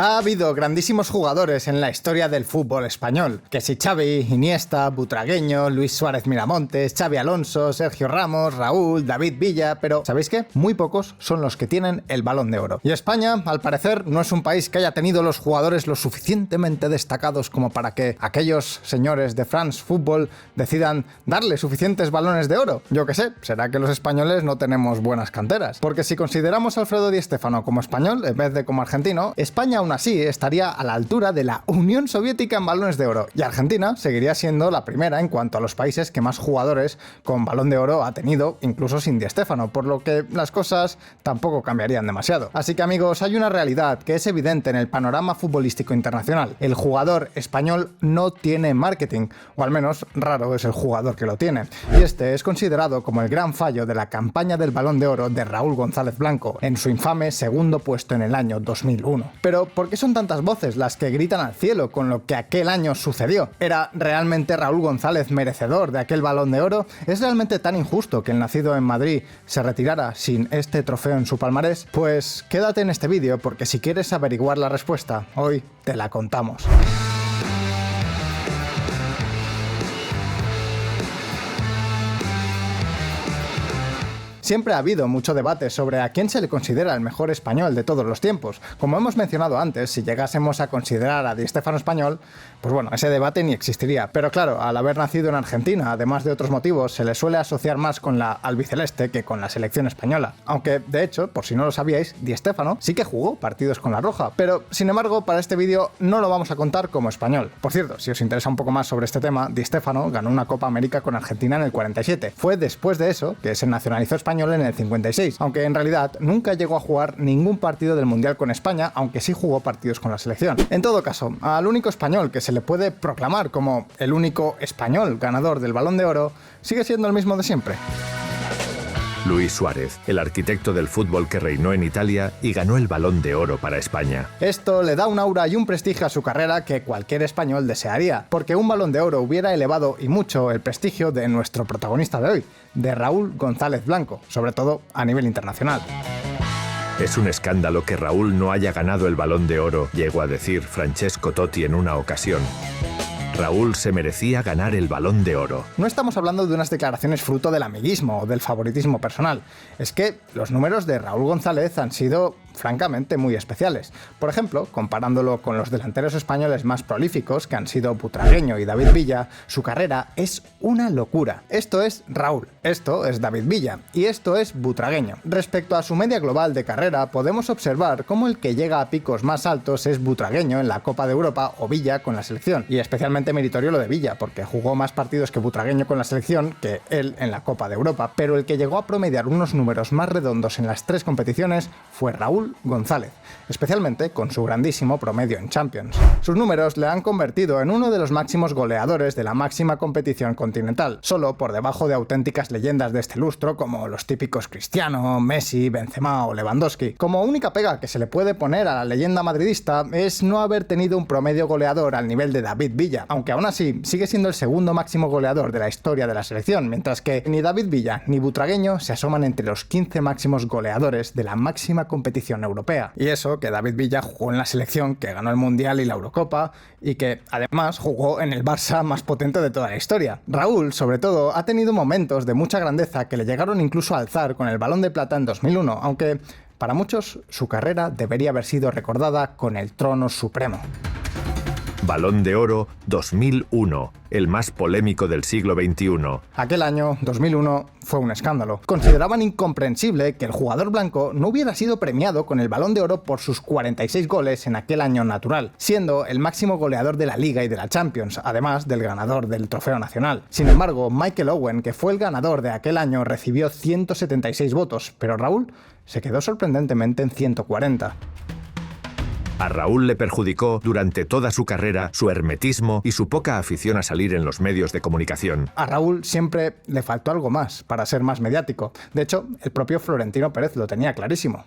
Ha habido grandísimos jugadores en la historia del fútbol español, que si Xavi, Iniesta, Butragueño, Luis Suárez Miramontes, Xavi Alonso, Sergio Ramos, Raúl, David Villa, pero ¿sabéis qué? Muy pocos son los que tienen el Balón de Oro. Y España, al parecer, no es un país que haya tenido los jugadores lo suficientemente destacados como para que aquellos señores de France Football decidan darle suficientes balones de oro. Yo qué sé, será que los españoles no tenemos buenas canteras. Porque si consideramos a Alfredo Di Stéfano como español en vez de como argentino, España aún así estaría a la altura de la Unión Soviética en balones de oro, y Argentina seguiría siendo la primera en cuanto a los países que más jugadores con balón de oro ha tenido, incluso sin Di Stéfano, por lo que las cosas tampoco cambiarían demasiado. Así que amigos, hay una realidad que es evidente en el panorama futbolístico internacional. El jugador español no tiene marketing, o al menos raro es el jugador que lo tiene, y este es considerado como el gran fallo de la campaña del Balón de Oro de Raúl González Blanco, en su infame segundo puesto en el año 2001. Pero ¿por qué son tantas voces las que gritan al cielo con lo que aquel año sucedió? ¿Era realmente Raúl González merecedor de aquel Balón de Oro? ¿Es realmente tan injusto que el nacido en Madrid se retirara sin este trofeo en su palmarés? Pues quédate en este vídeo porque si quieres averiguar la respuesta, hoy te la contamos. Siempre ha habido mucho debate sobre a quién se le considera el mejor español de todos los tiempos. Como hemos mencionado antes, si llegásemos a considerar a Di Stéfano español, pues bueno, ese debate ni existiría. Pero claro, al haber nacido en Argentina, además de otros motivos, se le suele asociar más con la albiceleste que con la selección española. Aunque, de hecho, por si no lo sabíais, Di Stéfano sí que jugó partidos con la roja. Pero, sin embargo, para este vídeo no lo vamos a contar como español. Por cierto, si os interesa un poco más sobre este tema, Di Stéfano ganó una Copa América con Argentina en el 47. Fue después de eso que se nacionalizó español en el 56, aunque en realidad nunca llegó a jugar ningún partido del Mundial con España, aunque sí jugó partidos con la selección. En todo caso, al único español que se le puede proclamar como el único español ganador del Balón de Oro sigue siendo el mismo de siempre. Luis Suárez, el arquitecto del fútbol que reinó en Italia y ganó el Balón de Oro para España. Esto le da un aura y un prestigio a su carrera que cualquier español desearía, porque un Balón de Oro hubiera elevado y mucho el prestigio de nuestro protagonista de hoy, de Raúl González Blanco, sobre todo a nivel internacional. Es un escándalo que Raúl no haya ganado el Balón de Oro, llegó a decir Francesco Totti en una ocasión. Raúl se merecía ganar el Balón de Oro. No estamos hablando de unas declaraciones fruto del amiguismo o del favoritismo personal. Es que los números de Raúl González han sido francamente muy especiales. Por ejemplo, comparándolo con los delanteros españoles más prolíficos, que han sido Butragueño y David Villa, su carrera es una locura. Esto es Raúl, esto es David Villa y esto es Butragueño. Respecto a su media global de carrera, podemos observar cómo el que llega a picos más altos es Butragueño en la Copa de Europa o Villa con la selección, y especialmente meritorio lo de Villa, porque jugó más partidos que Butragueño con la selección que él en la Copa de Europa, pero el que llegó a promediar unos números más redondos en las tres competiciones fue Raúl González, especialmente con su grandísimo promedio en Champions. Sus números le han convertido en uno de los máximos goleadores de la máxima competición continental, solo por debajo de auténticas leyendas de este lustro como los típicos Cristiano, Messi, Benzema o Lewandowski. Como única pega que se le puede poner a la leyenda madridista es no haber tenido un promedio goleador al nivel de David Villa, aunque aún así sigue siendo el segundo máximo goleador de la historia de la selección, mientras que ni David Villa ni Butragueño se asoman entre los 15 máximos goleadores de la máxima competición europea. Y eso que David Villa jugó en la selección que ganó el Mundial y la Eurocopa, y que además jugó en el Barça más potente de toda la historia. Raúl, sobre todo, ha tenido momentos de mucha grandeza que le llegaron incluso a alzar con el Balón de Plata en 2001, aunque para muchos su carrera debería haber sido recordada con el trono supremo. Balón de Oro 2001, el más polémico del siglo XXI. Aquel año, 2001, fue un escándalo. Consideraban incomprensible que el jugador blanco no hubiera sido premiado con el Balón de Oro por sus 46 goles en aquel año natural, siendo el máximo goleador de la Liga y de la Champions, además del ganador del Trofeo Nacional. Sin embargo, Michael Owen, que fue el ganador de aquel año, recibió 176 votos, pero Raúl se quedó sorprendentemente en 140. A Raúl le perjudicó durante toda su carrera su hermetismo y su poca afición a salir en los medios de comunicación. A Raúl siempre le faltó algo más para ser más mediático. De hecho, el propio Florentino Pérez lo tenía clarísimo.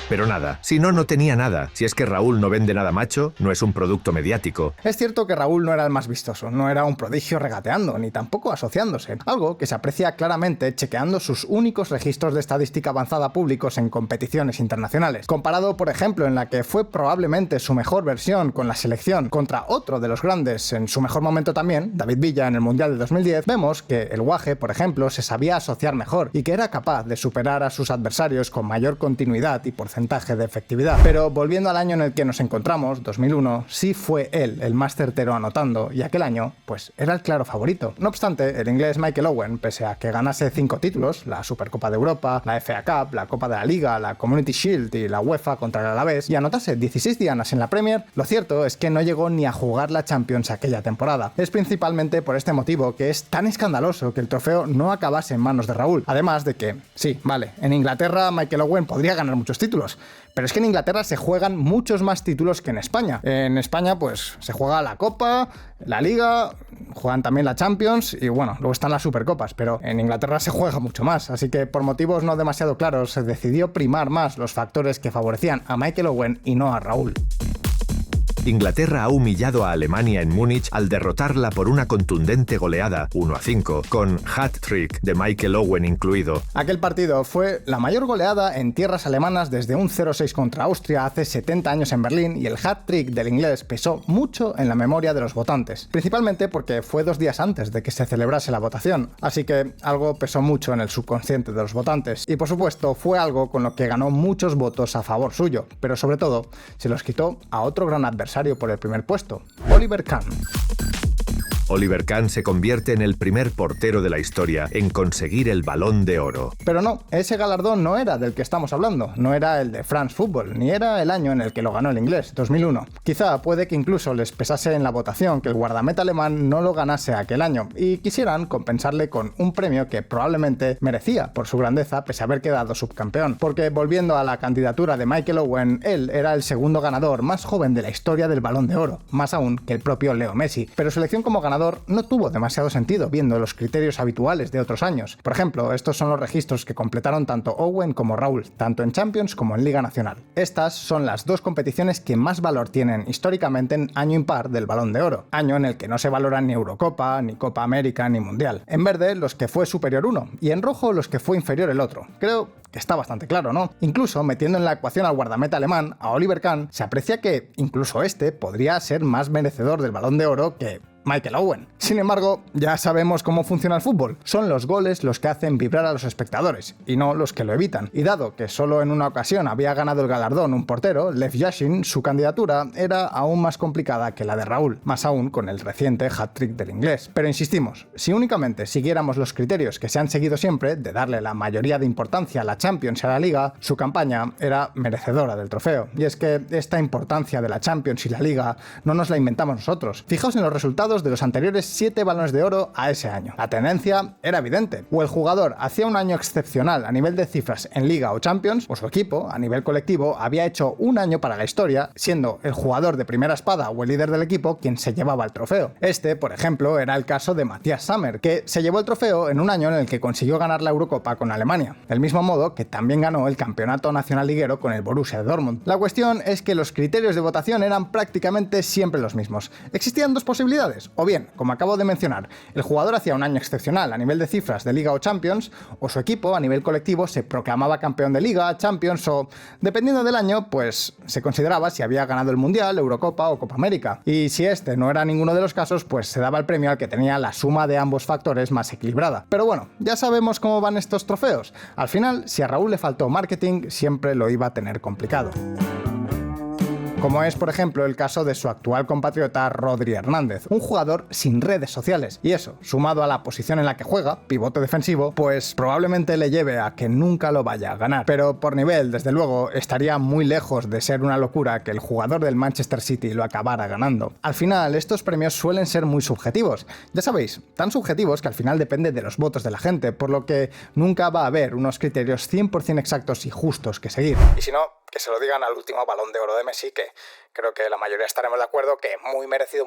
Pero nada, si no tenía nada. Si es que Raúl no vende nada macho, no es un producto mediático. Es cierto que Raúl no era el más vistoso, no era un prodigio regateando, ni tampoco asociándose, algo que se aprecia claramente chequeando sus únicos registros de estadística avanzada públicos en competiciones internacionales. Comparado, por ejemplo, en la que fue probablemente su mejor versión con la selección contra otro de los grandes en su mejor momento también, David Villa en el Mundial de 2010, vemos que el Guaje, por ejemplo, se sabía asociar mejor y que era capaz de superar a sus adversarios con mayor continuidad y porcentaje de efectividad. Pero volviendo al año en el que nos encontramos, 2001, sí fue él el más certero anotando, y aquel año, pues, era el claro favorito. No obstante, el inglés Michael Owen, pese a que ganase 5 títulos, la Supercopa de Europa, la FA Cup, la Copa de la Liga, la Community Shield y la UEFA contra el Alavés, y anotase 16 dianas en la Premier, lo cierto es que no llegó ni a jugar la Champions aquella temporada. Es principalmente por este motivo que es tan escandaloso que el trofeo no acabase en manos de Raúl. Además de que, sí, vale, en Inglaterra Michael Owen podría ganar muchos títulos, pero es que en Inglaterra se juegan muchos más títulos que en España. En España, pues, se juega la Copa, la Liga, juegan también la Champions y, bueno, luego están las Supercopas, pero en Inglaterra se juega mucho más. Así que, por motivos no demasiado claros, se decidió primar más los factores que favorecían a Michael Owen y no a Raúl. Inglaterra ha humillado a Alemania en Múnich al derrotarla por una contundente goleada 1-5, con hat-trick de Michael Owen incluido. Aquel partido fue la mayor goleada en tierras alemanas desde un 0-6 contra Austria hace 70 años en Berlín, y el hat-trick del inglés pesó mucho en la memoria de los votantes, principalmente porque fue 2 días antes de que se celebrase la votación, así que algo pesó mucho en el subconsciente de los votantes, y por supuesto fue algo con lo que ganó muchos votos a favor suyo, pero sobre todo se los quitó a otro gran adversario por el primer puesto, Oliver Kahn. Oliver Kahn se convierte en el primer portero de la historia en conseguir el Balón de Oro. Pero no, ese galardón no era del que estamos hablando, no era el de France Football, ni era el año en el que lo ganó el inglés, 2001. Quizá puede que incluso les pesase en la votación que el guardameta alemán no lo ganase aquel año, y quisieran compensarle con un premio que probablemente merecía por su grandeza pese a haber quedado subcampeón. Porque volviendo a la candidatura de Michael Owen, él era el segundo ganador más joven de la historia del Balón de Oro, más aún que el propio Leo Messi, pero su elección como ganador no tuvo demasiado sentido viendo los criterios habituales de otros años. Por ejemplo, estos son los registros que completaron tanto Owen como Raúl, tanto en Champions como en Liga Nacional. Estas son las dos competiciones que más valor tienen históricamente en año impar del Balón de Oro, año en el que no se valoran ni Eurocopa, ni Copa América, ni Mundial. En verde, los que fue superior uno, y en rojo, los que fue inferior el otro. Creo que está bastante claro, ¿no? Incluso metiendo en la ecuación al guardameta alemán, a Oliver Kahn, se aprecia que incluso este podría ser más merecedor del Balón de Oro que Michael Owen. Sin embargo, ya sabemos cómo funciona el fútbol. Son los goles los que hacen vibrar a los espectadores, y no los que lo evitan. Y dado que solo en una ocasión había ganado el galardón un portero, Lev Yashin, su candidatura era aún más complicada que la de Raúl, más aún con el reciente hat-trick del inglés. Pero insistimos, si únicamente siguiéramos los criterios que se han seguido siempre, de darle la mayoría de importancia a la Champions y a la Liga, su campaña era merecedora del trofeo. Y es que esta importancia de la Champions y la Liga no nos la inventamos nosotros. Fijaos en los resultados de los anteriores 7 balones de oro a ese año. La tendencia era evidente. O el jugador hacía un año excepcional a nivel de cifras en Liga o Champions, o su equipo, a nivel colectivo, había hecho un año para la historia, siendo el jugador de primera espada o el líder del equipo quien se llevaba el trofeo. Este, por ejemplo, era el caso de Matthias Sammer, que se llevó el trofeo en un año en el que consiguió ganar la Eurocopa con Alemania, del mismo modo que también ganó el campeonato nacional liguero con el Borussia Dortmund. La cuestión es que los criterios de votación eran prácticamente siempre los mismos. Existían dos posibilidades: o bien, como acabo de mencionar, el jugador hacía un año excepcional a nivel de cifras de Liga o Champions, o su equipo a nivel colectivo se proclamaba campeón de Liga, Champions o, dependiendo del año, pues se consideraba si había ganado el Mundial, Eurocopa o Copa América. Y si este no era ninguno de los casos, pues se daba el premio al que tenía la suma de ambos factores más equilibrada. Pero bueno, ya sabemos cómo van estos trofeos. Al final, si a Raúl le faltó marketing, siempre lo iba a tener complicado. Como es, por ejemplo, el caso de su actual compatriota Rodri Hernández, un jugador sin redes sociales. Y eso, sumado a la posición en la que juega, pivote defensivo, pues probablemente le lleve a que nunca lo vaya a ganar. Pero por nivel, desde luego, estaría muy lejos de ser una locura que el jugador del Manchester City lo acabara ganando. Al final, estos premios suelen ser muy subjetivos. Ya sabéis, tan subjetivos que al final depende de los votos de la gente, por lo que nunca va a haber unos criterios 100% exactos y justos que seguir. Y si no, que se lo digan al último Balón de Oro de Messi, que creo que la mayoría estaremos de acuerdo que muy merecido,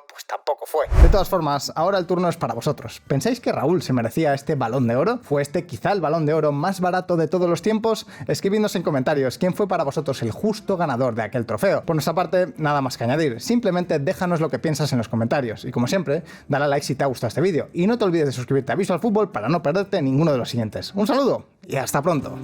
pues tampoco fue. De todas formas, ahora el turno es para vosotros. ¿Pensáis que Raúl se merecía este Balón de Oro? ¿Fue este quizá el Balón de Oro más barato de todos los tiempos? Escribidnos en comentarios quién fue para vosotros el justo ganador de aquel trofeo. Por nuestra parte, nada más que añadir. Simplemente déjanos lo que piensas en los comentarios. Y como siempre, dale a like si te ha gustado este vídeo. Y no te olvides de suscribirte a Visual Fútbol para no perderte ninguno de los siguientes. Un saludo y hasta pronto.